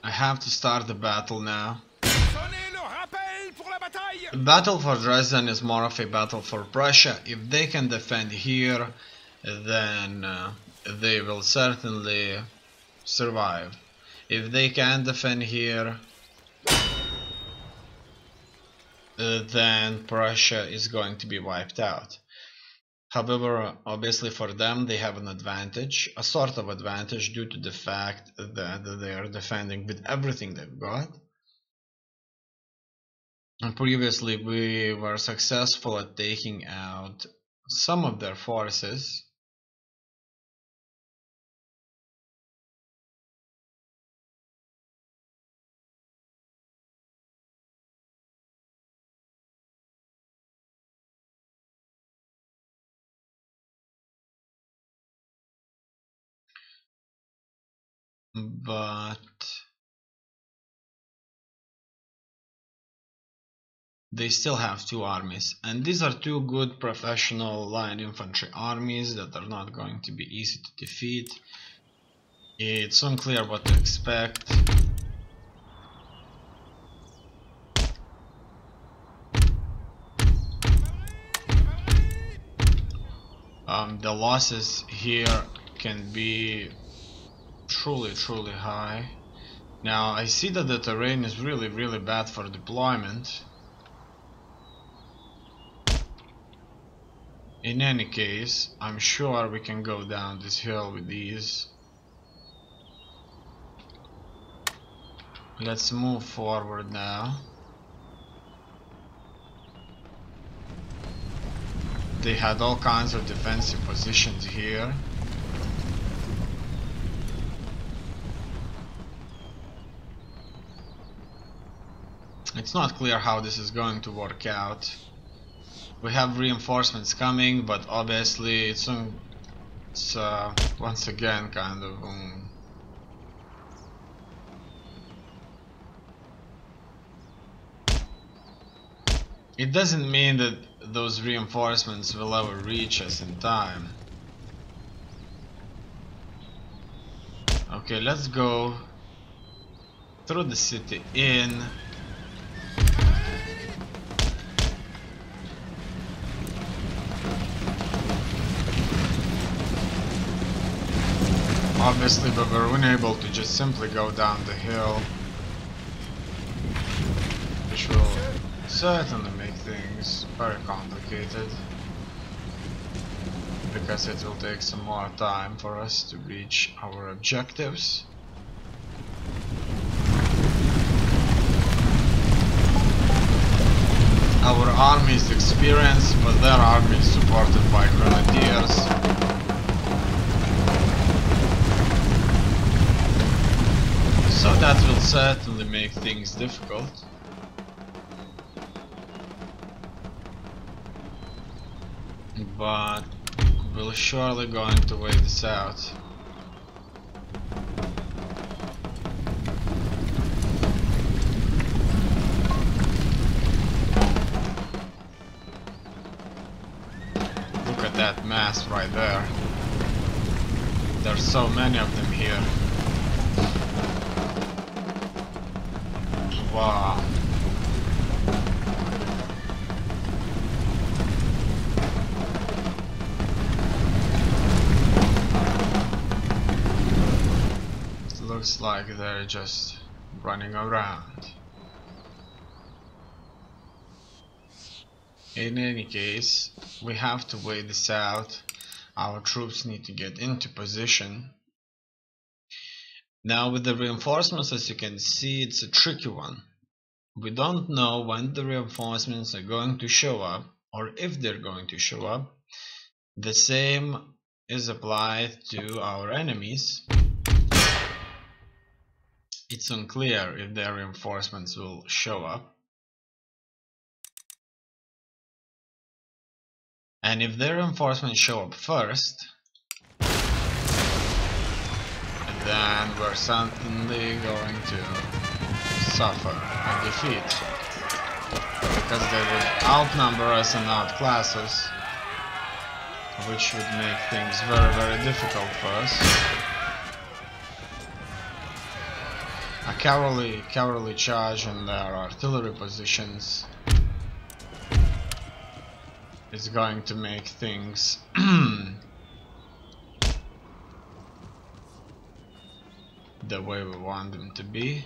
I have to start the battle now. The battle for Dresden is more of a battle for Prussia. If they can defend here, then they will certainly survive. If they can't defend here, then Prussia is going to be wiped out. However, obviously for them they have an advantage, a sort of advantage, due to the fact that they are defending with everything they've got. And previously we were successful at taking out some of their forces. But they still have two armies, and these are two good professional line infantry armies that are not going to be easy to defeat. It's unclear what to expect. The losses here can be truly high. Now I see that the terrain is really bad for deployment. In any case, I'm sure we can go down this hill with ease. Let's move forward now. They had all kinds of defensive positions here. It's not clear how this is going to work out. We have reinforcements coming, but obviously it's once again kind of it doesn't mean that those reinforcements will ever reach us in time. Okay, let's go through the city in. Obviously we were unable to just simply go down the hill, which will certainly make things very complicated, because it will take some more time for us to reach our objectives. Our army is experienced, but their army is supported by grenadiers. So that will certainly make things difficult. But we're surely going to wait this out. Look at that mass right there. There's so many of them here. Wow. Looks like they're just running around. In any case, we have to wait this out. Our troops need to get into position. Now with the reinforcements, as you can see, it's a tricky one. We don't know when the reinforcements are going to show up, or if they're going to show up. The same is applied to our enemies. It's unclear if their reinforcements will show up. And if their reinforcements show up first, then we're certainly going to suffer a defeat, because they would outnumber us and outclass us, which would make things very difficult for us. a cavalry charge on their artillery positions is going to make things the way we want them to be.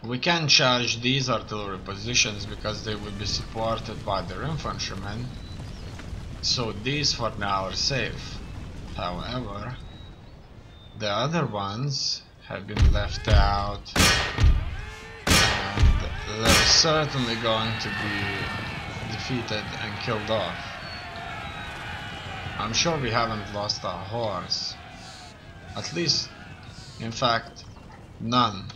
We can charge these artillery positions because they would be supported by their infantrymen, so these for now are safe. However, the other ones have been left out, and they're certainly going to be defeated and killed off. I'm sure we haven't lost our horse. At least, in fact, none.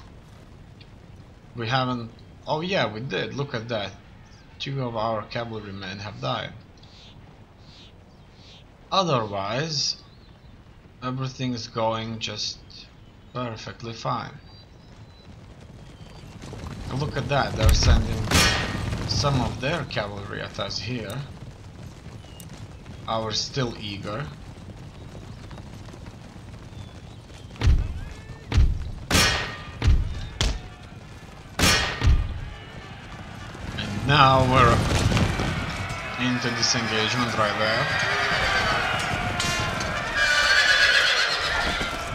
We haven't... Oh yeah, we did. Look at that. 2 of our cavalrymen have died. Otherwise, everything's going just perfectly fine. Look at that. They're sending some of their cavalry at us here. Ours still eager. Now we're into disengagement right there.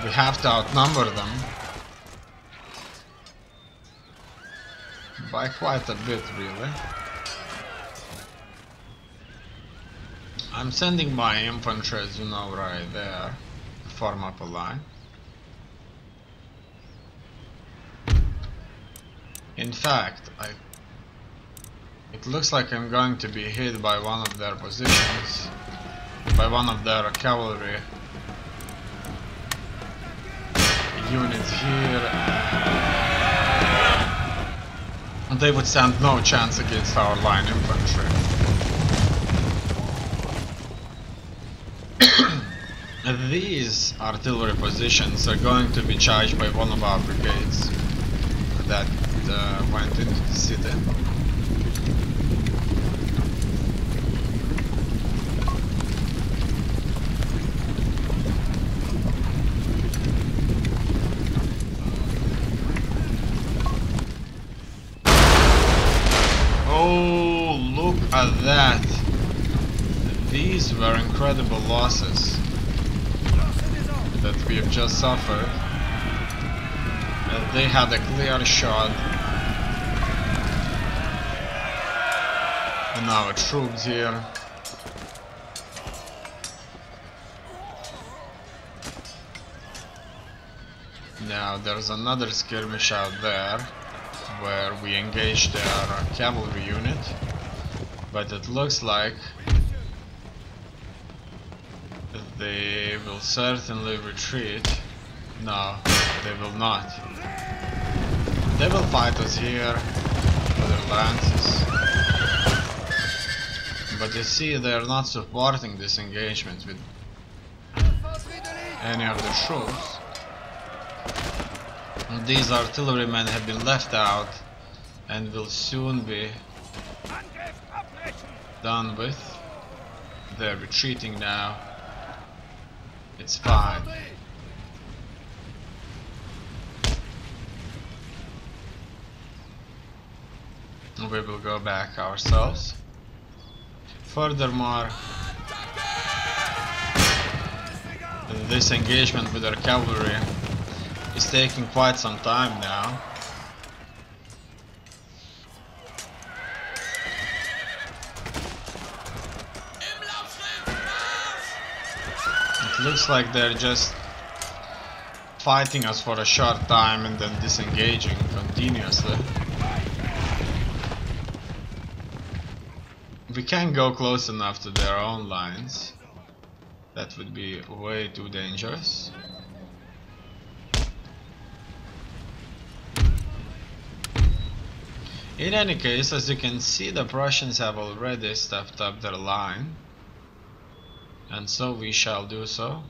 We have to outnumber them by quite a bit, really. I'm sending my infantry, as you know, right there to form up a line. In fact, it looks like I'm going to be hit by one of their positions, by one of their cavalry units here. They would stand no chance against our line infantry. These artillery positions are going to be charged by one of our brigades that went into the city. Oh, look at that! These were incredible losses that we have just suffered. They had a clear shot, and our troops here. Now there's another skirmish out there where we engaged their cavalry unit, but it looks like they will certainly retreat. No, they will not. They will fight us here with their lances, but you see they're not supporting this engagement with any of the troops. These artillerymen have been left out and will soon be done with. They're retreating now. It's fine. We will go back ourselves. Furthermore, this engagement with our cavalry is taking quite some time now. It looks like they're just fighting us for a short time and then disengaging continuously. We can't go close enough to their own lines. That would be way too dangerous. In any case, as you can see, the Prussians have already stepped up their line, and so we shall do so.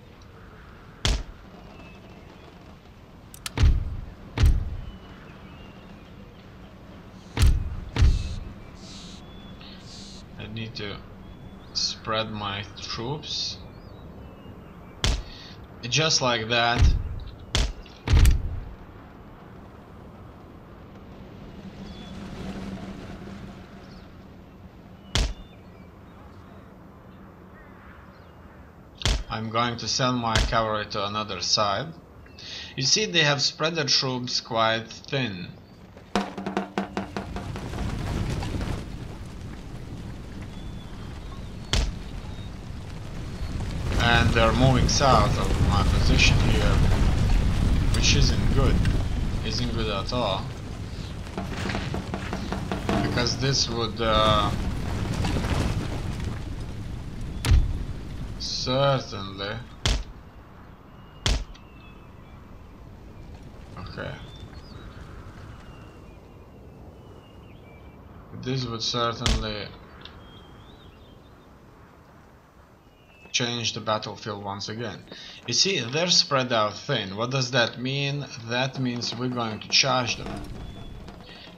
I need to spread my troops. Just like that, I'm going to send my cavalry to another side. You see, they have spread their troops quite thin. And they're moving south of my position here, which isn't good at all, because this would certainly, okay, this would certainly change the battlefield once again. You see, they're spread out thin. What does that mean? That means we're going to charge them.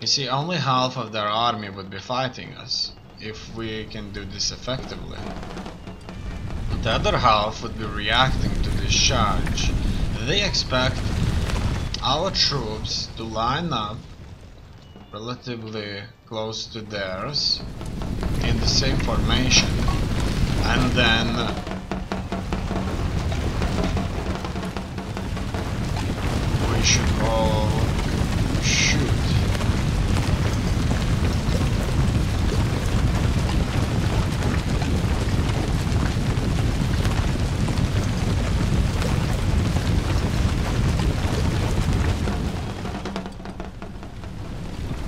You see, only half of their army would be fighting us if we can do this effectively. The other half would be reacting to this charge. They expect our troops to line up relatively close to theirs in the same formation, and then we should all shoot.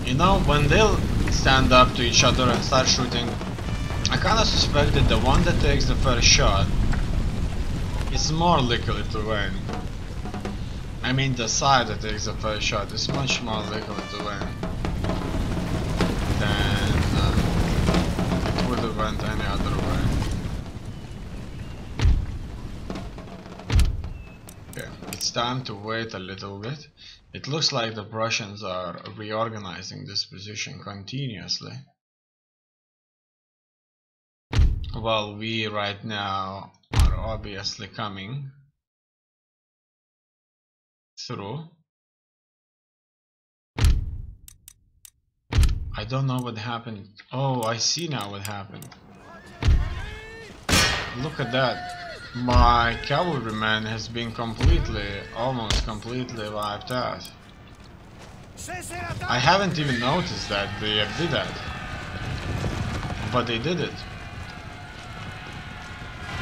You know, when they'll stand up to each other and start shooting, I kinda suspect that the one that takes the first shot is more likely to win. I mean, the side that takes the first shot is much more likely to win than it would have went any other way. Okay, it's time to wait a little bit. It looks like the Prussians are reorganizing this position continuously, while we right now are obviously coming through. I don't know what happened. Oh, I see now what happened. Look at that. My cavalryman has been almost completely wiped out. I haven't even noticed that they did that, but they did it.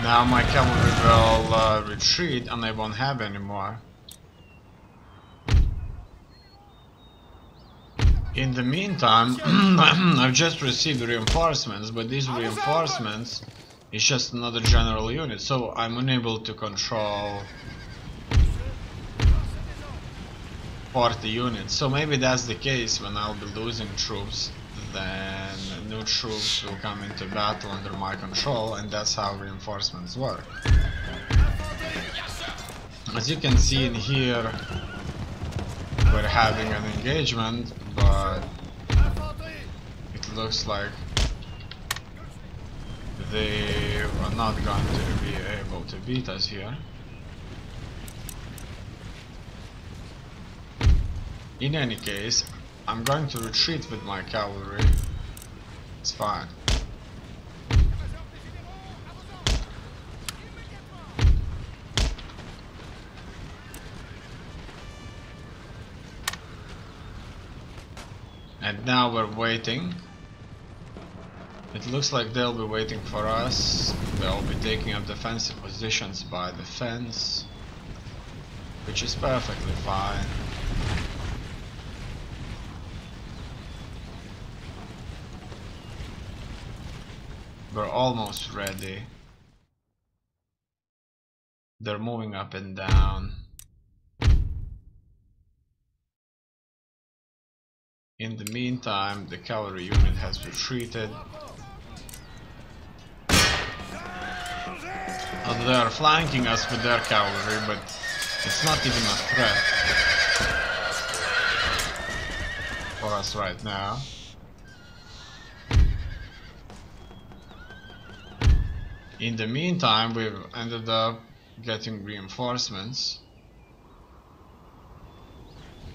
Now my cavalry will retreat and I won't have any more. In the meantime, I've just received reinforcements, but these reinforcements is just another general unit, so I'm unable to control 40 units. So maybe that's the case. When I'll be losing troops, then new troops will come into battle under my control, and that's how reinforcements work. As you can see in here, we're having an engagement, but it looks like they are not going to be able to beat us here. In any case, I'm going to retreat with my cavalry. It's fine. And now we're waiting. It looks like they'll be waiting for us. They'll be taking up defensive positions by the fence, which is perfectly fine. We're almost ready. They're moving up and down. In the meantime, the cavalry unit has retreated. They are flanking us with their cavalry, but it's not even a threat for us right now. In the meantime, we've ended up getting reinforcements.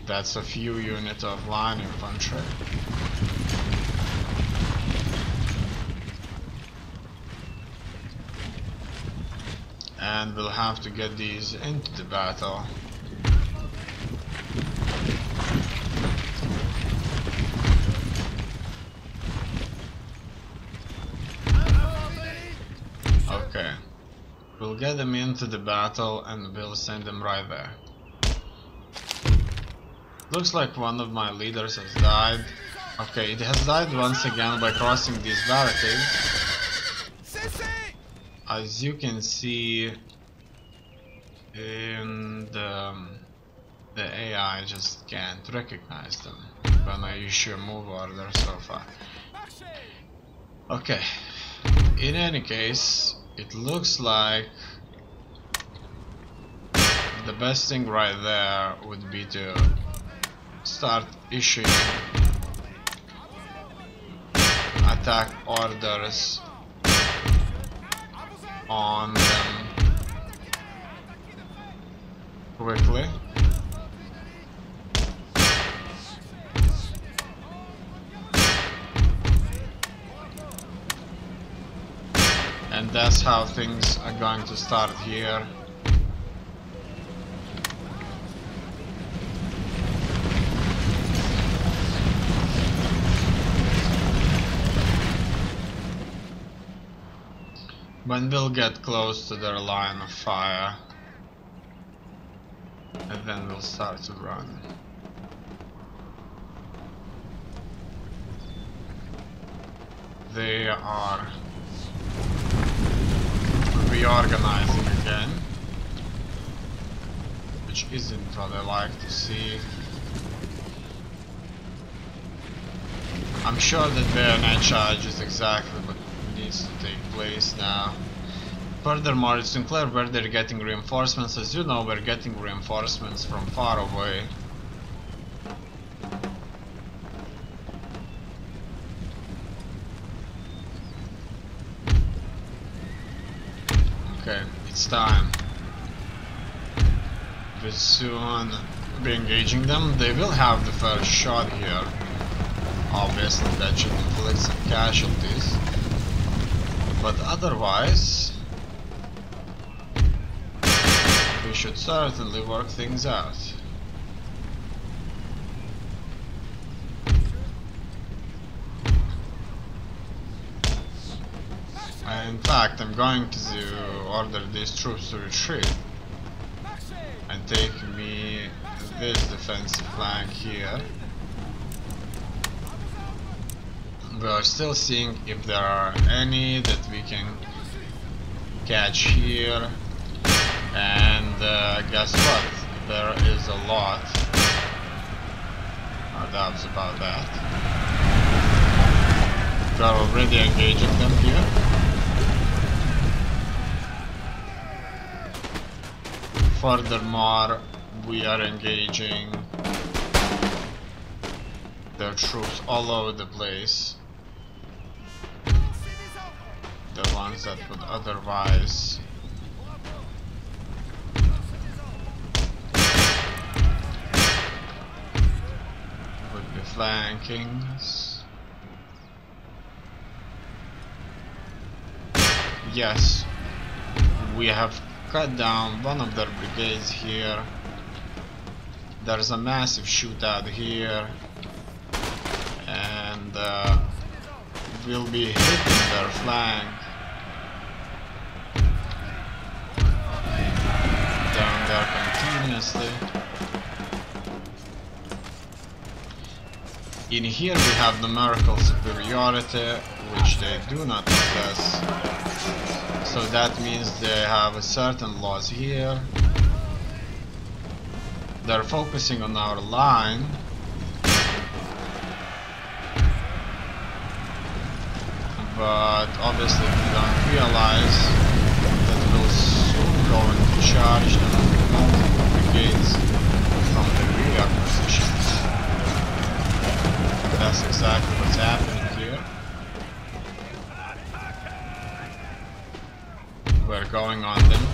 That's a few units of line infantry. and we'll have to get these into the battle. Okay, we'll get them into the battle and we'll send them right there. Looks like one of my leaders has died. Okay, it has died once again by crossing these barricades. As you can see in the AI just can't recognize them when I issue a move order so far. Okay, in any case, it looks like the best thing right there would be to start issuing attack orders on them quickly. And that's how things are going to start here. When we'll get close to their line of fire, and then we'll start to run. They are reorganizing again, which isn't what I like to see. I'm sure that bayonet charge is exactly what needs to take place now. Furthermore, it's unclear where they're getting reinforcements. As you know, we're getting reinforcements from far away. Okay, it's time. We'll soon be engaging them. They will have the first shot here. Obviously, that should inflict some casualties. But otherwise, we should certainly work things out. In fact, I'm going to order these troops to retreat and take me this defensive flank here. We are still seeing if there are any that we can catch here, and guess what? There is a lot. No doubts about that. We are already engaging them here. Furthermore, we are engaging their troops all over the place. The ones that would otherwise would be flanking us. Yes, we have cut down one of their brigades here. There's a massive shootout here, and we'll be hitting their flank down there continuously. In here we have numerical superiority, which they do not possess. So that means they have a certain loss here. They're focusing on our line. But obviously we don't realize that we'll soon go into charge them with multiple brigades from the rear positions. That's exactly what's happening here. We're going on them.